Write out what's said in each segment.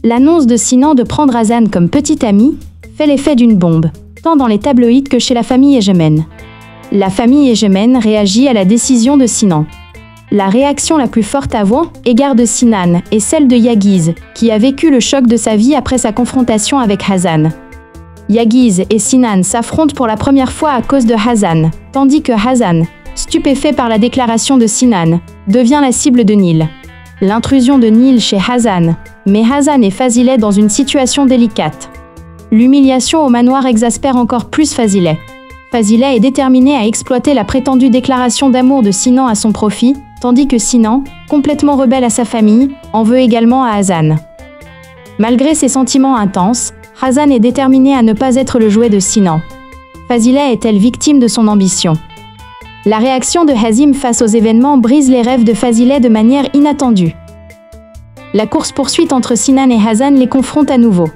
L'annonce de Sinan de prendre Hasan comme petit ami fait l'effet d'une bombe, tant dans les tabloïds que chez la famille Egemen. La famille Egemen réagit à la décision de Sinan. La réaction la plus forte à l'égard de Sinan est celle de Yagiz, qui a vécu le choc de sa vie après sa confrontation avec Hasan. Yagiz et Sinan s'affrontent pour la première fois à cause de Hasan, tandis que Hasan, stupéfait par la déclaration de Sinan, devient la cible de Nil. L'intrusion de Nil chez Hasan met Hasan et Fazilet dans une situation délicate. L'humiliation au manoir exaspère encore plus Fazilet. Fazilet est déterminé à exploiter la prétendue déclaration d'amour de Sinan à son profit, tandis que Sinan, complètement rebelle à sa famille, en veut également à Hasan. Malgré ses sentiments intenses, Hasan est déterminé à ne pas être le jouet de Sinan. Fazilet est-elle victime de son ambition? La réaction de Hazim face aux événements brise les rêves de Fazilet de manière inattendue. La course-poursuite entre Sinan et Hasan les confronte à nouveau.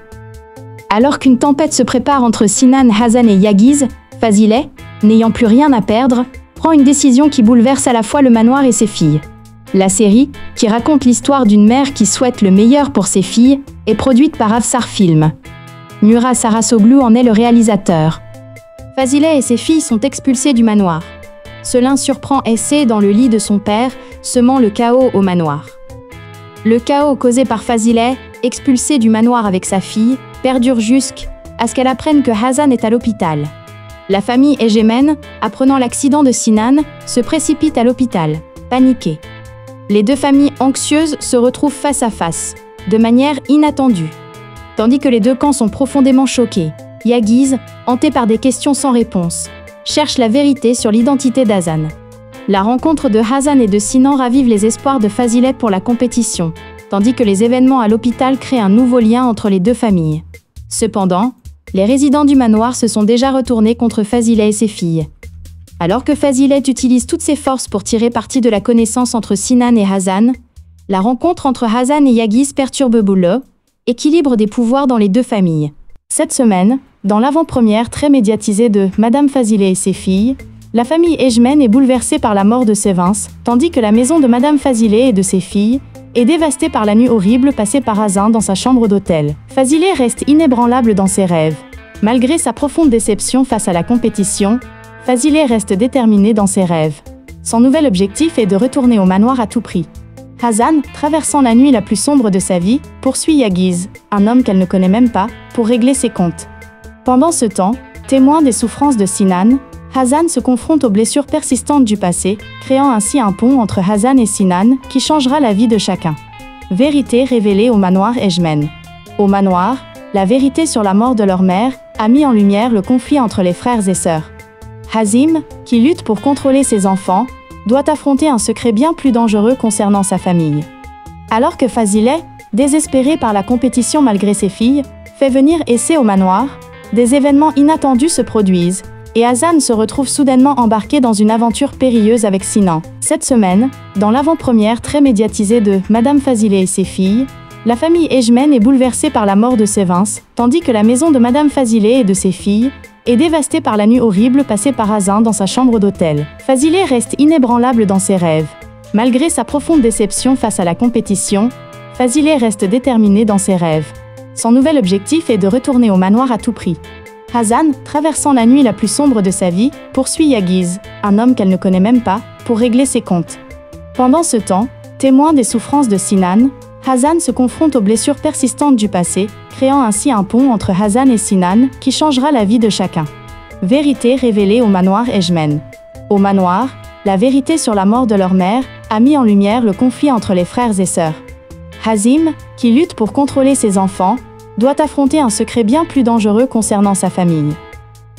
Alors qu'une tempête se prépare entre Sinan, Hasan et Yagiz, Fazilet, n'ayant plus rien à perdre, prend une décision qui bouleverse à la fois le manoir et ses filles. La série, qui raconte l'histoire d'une mère qui souhaite le meilleur pour ses filles, est produite par Afsar Film. Murat Sarasoglu en est le réalisateur. Fazilet et ses filles sont expulsées du manoir. Selin surprend Essé dans le lit de son père, semant le chaos au manoir. Le chaos causé par Fazilet, expulsé du manoir avec sa fille, perdure jusqu'à ce qu'elle apprenne que Hasan est à l'hôpital. La famille Egemen, apprenant l'accident de Sinan, se précipite à l'hôpital, paniquée. Les deux familles anxieuses se retrouvent face à face, de manière inattendue. Tandis que les deux camps sont profondément choqués, Yagiz, hanté par des questions sans réponse, cherche la vérité sur l'identité d'Hasan. La rencontre de Hasan et de Sinan ravive les espoirs de Fazilet pour la compétition, tandis que les événements à l'hôpital créent un nouveau lien entre les deux familles. Cependant, les résidents du manoir se sont déjà retournés contre Fazilet et ses filles. Alors que Fazilet utilise toutes ses forces pour tirer parti de la connaissance entre Sinan et Hasan, la rencontre entre Hasan et Yagiz perturbe le équilibre des pouvoirs dans les deux familles. Cette semaine, dans l'avant-première très médiatisée de Madame Fazilet et ses filles, la famille Egemen est bouleversée par la mort de Sevins, tandis que la maison de Madame Fazilet et de ses filles est dévastée par la nuit horrible passée par Hasan dans sa chambre d'hôtel. Fazilet reste inébranlable dans ses rêves. Malgré sa profonde déception face à la compétition, Fazilet reste déterminé dans ses rêves. Son nouvel objectif est de retourner au manoir à tout prix. Hasan, traversant la nuit la plus sombre de sa vie, poursuit Yagiz, un homme qu'elle ne connaît même pas, pour régler ses comptes. Pendant ce temps, témoin des souffrances de Sinan, Hasan se confronte aux blessures persistantes du passé, créant ainsi un pont entre Hasan et Sinan qui changera la vie de chacun. Vérité révélée au manoir Egemen. Au manoir, la vérité sur la mort de leur mère a mis en lumière le conflit entre les frères et sœurs. Hazim, qui lutte pour contrôler ses enfants, doit affronter un secret bien plus dangereux concernant sa famille. Alors que Fazilet, désespéré par la compétition malgré ses filles, fait venir Essé au manoir, des événements inattendus se produisent, et Hasan se retrouve soudainement embarqué dans une aventure périlleuse avec Sinan. Cette semaine, dans l'avant-première très médiatisée de Madame Fazilet et ses filles, la famille Egemen est bouleversée par la mort de Sevins, tandis que la maison de Madame Fazilet et de ses filles est dévastée par la nuit horrible passée par Hasan dans sa chambre d'hôtel. Fazilet reste inébranlable dans ses rêves. Malgré sa profonde déception face à la compétition, Fazilet reste déterminé dans ses rêves. Son nouvel objectif est de retourner au manoir à tout prix. Hasan, traversant la nuit la plus sombre de sa vie, poursuit Yagiz, un homme qu'elle ne connaît même pas, pour régler ses comptes. Pendant ce temps, témoin des souffrances de Sinan, Hasan se confronte aux blessures persistantes du passé, créant ainsi un pont entre Hasan et Sinan qui changera la vie de chacun. Vérité révélée au manoir Egemen. Au manoir, la vérité sur la mort de leur mère a mis en lumière le conflit entre les frères et sœurs. Hazim, qui lutte pour contrôler ses enfants, doit affronter un secret bien plus dangereux concernant sa famille.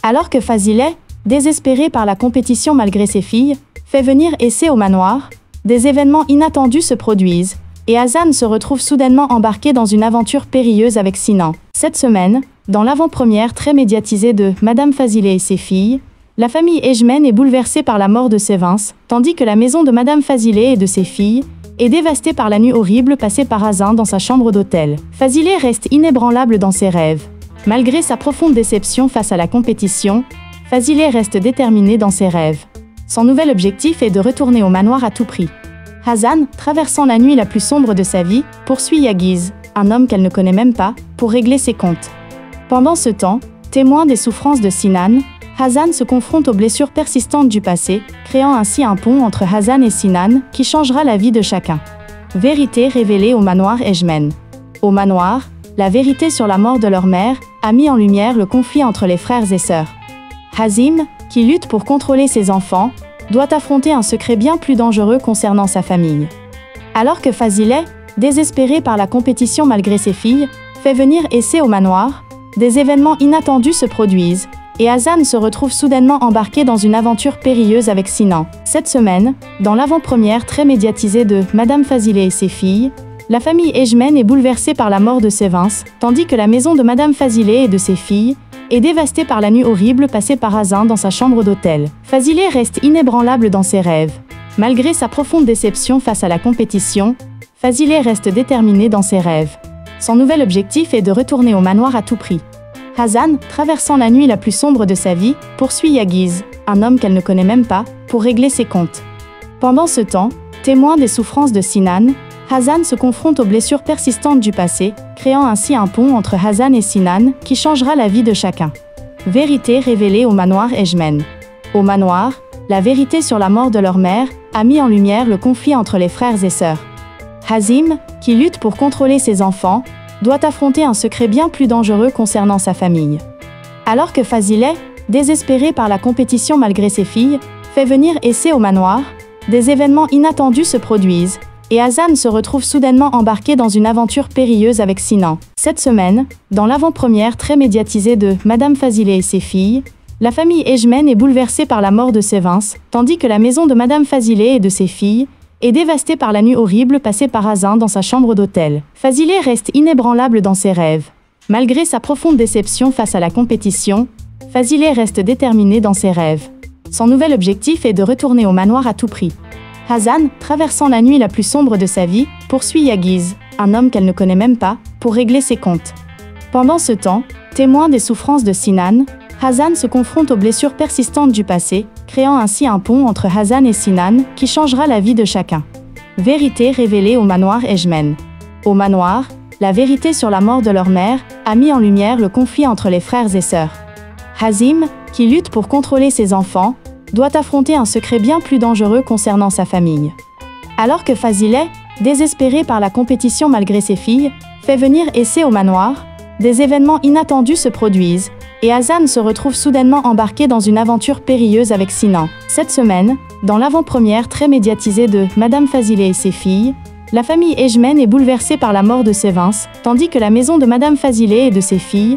Alors que Fazilet, désespéré par la compétition malgré ses filles, fait venir Essé au manoir, des événements inattendus se produisent, et Hasan se retrouve soudainement embarqué dans une aventure périlleuse avec Sinan. Cette semaine, dans l'avant-première très médiatisée de Madame Fazilet et ses filles, la famille Egemen est bouleversée par la mort de Sevins, tandis que la maison de Madame Fazilet et de ses filles est dévastée par la nuit horrible passée par Hasan dans sa chambre d'hôtel. Fazilet reste inébranlable dans ses rêves. Malgré sa profonde déception face à la compétition, Fazilet reste déterminé dans ses rêves. Son nouvel objectif est de retourner au manoir à tout prix. Hasan, traversant la nuit la plus sombre de sa vie, poursuit Yagiz, un homme qu'elle ne connaît même pas, pour régler ses comptes. Pendant ce temps, témoin des souffrances de Sinan, Hazan se confronte aux blessures persistantes du passé, créant ainsi un pont entre Hazan et Sinan qui changera la vie de chacun. Vérité révélée au manoir Ejmen. Au manoir, la vérité sur la mort de leur mère a mis en lumière le conflit entre les frères et sœurs. Hazim, qui lutte pour contrôler ses enfants, doit affronter un secret bien plus dangereux concernant sa famille. Alors que Fazilet, désespéré par la compétition malgré ses filles, fait venir Essé au manoir, des événements inattendus se produisent, et Hazan se retrouve soudainement embarqué dans une aventure périlleuse avec Sinan. Cette semaine, dans l'avant-première très médiatisée de Madame Fazilet et ses filles, la famille Ejmen est bouleversée par la mort de Sévins, tandis que la maison de Madame Fazilet et de ses filles est dévastée par la nuit horrible passée par Hazan dans sa chambre d'hôtel. Fazilet reste inébranlable dans ses rêves. Malgré sa profonde déception face à la compétition, Fazilet reste déterminé dans ses rêves. Son nouvel objectif est de retourner au manoir à tout prix. Hazan, traversant la nuit la plus sombre de sa vie, poursuit Yagiz, un homme qu'elle ne connaît même pas, pour régler ses comptes. Pendant ce temps, témoin des souffrances de Sinan, Hazan se confronte aux blessures persistantes du passé, créant ainsi un pont entre Hazan et Sinan qui changera la vie de chacun. Vérité révélée au manoir Ejmen. Au manoir, la vérité sur la mort de leur mère a mis en lumière le conflit entre les frères et sœurs. Hazim, qui lutte pour contrôler ses enfants, doit affronter un secret bien plus dangereux concernant sa famille. Alors que Fazilet, désespéré par la compétition malgré ses filles, fait venir Essé au manoir, des événements inattendus se produisent, et Hazan se retrouve soudainement embarqué dans une aventure périlleuse avec Sinan. Cette semaine, dans l'avant-première très médiatisée de Madame Fazilet et ses filles, la famille Ejmen est bouleversée par la mort de Sévins, tandis que la maison de Madame Fazilet et de ses filles est dévastée par la nuit horrible passée par Hazan dans sa chambre d'hôtel. Fazilet reste inébranlable dans ses rêves. Malgré sa profonde déception face à la compétition, Fazilet reste déterminé dans ses rêves. Son nouvel objectif est de retourner au manoir à tout prix. Hazan, traversant la nuit la plus sombre de sa vie, poursuit Yagiz, un homme qu'elle ne connaît même pas, pour régler ses comptes. Pendant ce temps, témoin des souffrances de Sinan, Hazan se confronte aux blessures persistantes du passé, créant ainsi un pont entre Hazan et Sinan qui changera la vie de chacun. Vérité révélée au manoir Ejmen. Au manoir, la vérité sur la mort de leur mère a mis en lumière le conflit entre les frères et sœurs. Hazim, qui lutte pour contrôler ses enfants, doit affronter un secret bien plus dangereux concernant sa famille. Alors que Fazilet, désespéré par la compétition malgré ses filles, fait venir Essé au manoir, des événements inattendus se produisent, et Hazan se retrouve soudainement embarqué dans une aventure périlleuse avec Sinan. Cette semaine, dans l'avant-première très médiatisée de Madame Fazilet et ses filles, la famille Ejmen est bouleversée par la mort de Sévins, tandis que la maison de Madame Fazilet et de ses filles